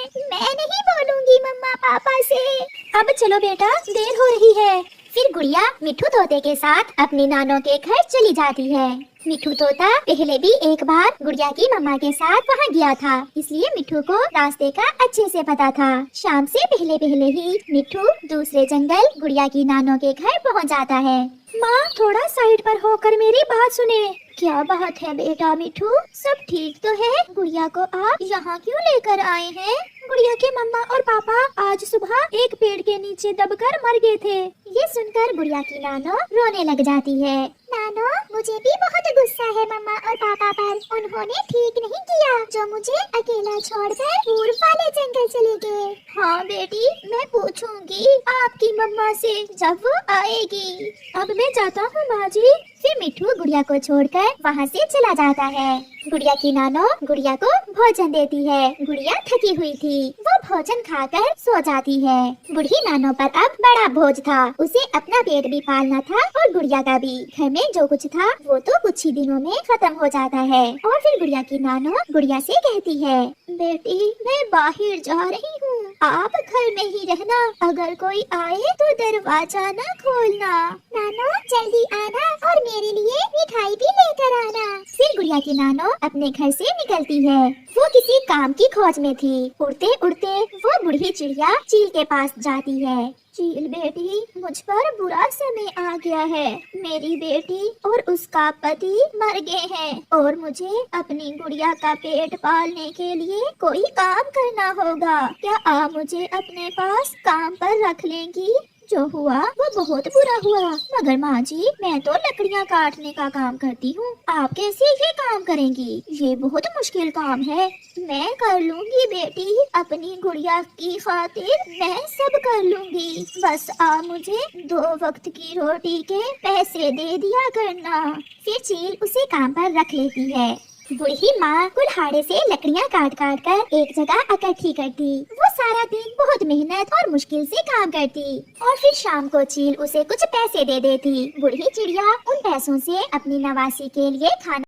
मैं नहीं बोलूंगी मम्मा पापा से। अब चलो बेटा, देर हो रही है। फिर गुड़िया मिठू तोते के साथ अपनी नानों के घर चली जाती है। मिठू तोता पहले भी एक बार गुड़िया की मम्मा के साथ वहाँ गया था, इसलिए मिठू को रास्ते का अच्छे से पता था। शाम से पहले पहले ही मिठू दूसरे जंगल गुड़िया की नानों के घर पहुँच जाता है। माँ, थोड़ा साइड पर होकर मेरी बात सुने। क्या बात है बेटा मिठू, सब ठीक तो है? गुड़िया को आप यहाँ क्यों लेकर आए हैं? गुड़िया के मम्मा और पापा आज सुबह एक पेड़ के नीचे दबकर मर गए थे। ये सुनकर गुड़िया की नानो रोने लग जाती है। नानो, मुझे भी बहुत गुस्सा है मम्मा और पापा पर। उन्होंने ठीक नहीं किया जो मुझे अकेला छोड़कर दूर वाले जंगल चले गए। हाँ बेटी, मैं पूछूंगी आपकी मम्मा से जब वो आएगी। अब मैं जाता हूँ माँ जी। फिर मिठू गुड़िया को छोड़कर वहाँ से चला जाता है। गुड़िया की नानो गुड़िया को भोजन देती है। गुड़िया थकी हुई थी, वो भोजन खाकर सो जाती है। बूढ़ी नानो पर अब बड़ा बोझ था, उसे अपना पेट भी पालना था और गुड़िया का भी। घर में जो कुछ था वो तो कुछ ही दिनों में खत्म हो जाता है। और फिर गुड़िया की नानो गुड़िया से कहती है, बेटी मैं बाहर जा रही हूँ, आप घर में ही रहना। अगर कोई आए तो दरवाजा न खोलना। नानो जल्दी आना और मेरे लिए मिठाई भी लेकर आना। फिर गुड़िया की नानो अपने घर से निकलती है। वो किसी काम की खोज में थी। उड़ते उड़ते वो बूढ़ी चिड़िया चील के पास जाती है। चील बेटी, मुझ पर बुरा समय आ गया है। मेरी बेटी और उसका पति मर गए हैं और मुझे अपनी गुड़िया का पेट पालने के लिए कोई काम करना होगा। क्या आप मुझे अपने पास काम पर रख लेंगी? जो हुआ वो बहुत बुरा हुआ, मगर माँ जी मैं तो लकड़ियाँ काटने का काम करती हूँ, आप कैसे ये काम करेंगी? ये बहुत मुश्किल काम है। मैं कर लूँगी बेटी, अपनी गुड़िया की खातिर मैं सब कर लूँगी। बस आप मुझे 2 वक्त की रोटी के पैसे दे दिया करना। फिर चील उसे काम पर रख लेती है। बूढ़ी माँ कुल्हाड़े से लकड़ियाँ काट काट कर एक जगह इकट्ठी करती। वो सारा दिन बहुत मेहनत और मुश्किल से काम करती और फिर शाम को चील उसे कुछ पैसे दे देती। बूढ़ी चिड़िया उन पैसों से अपनी नवासी के लिए खाना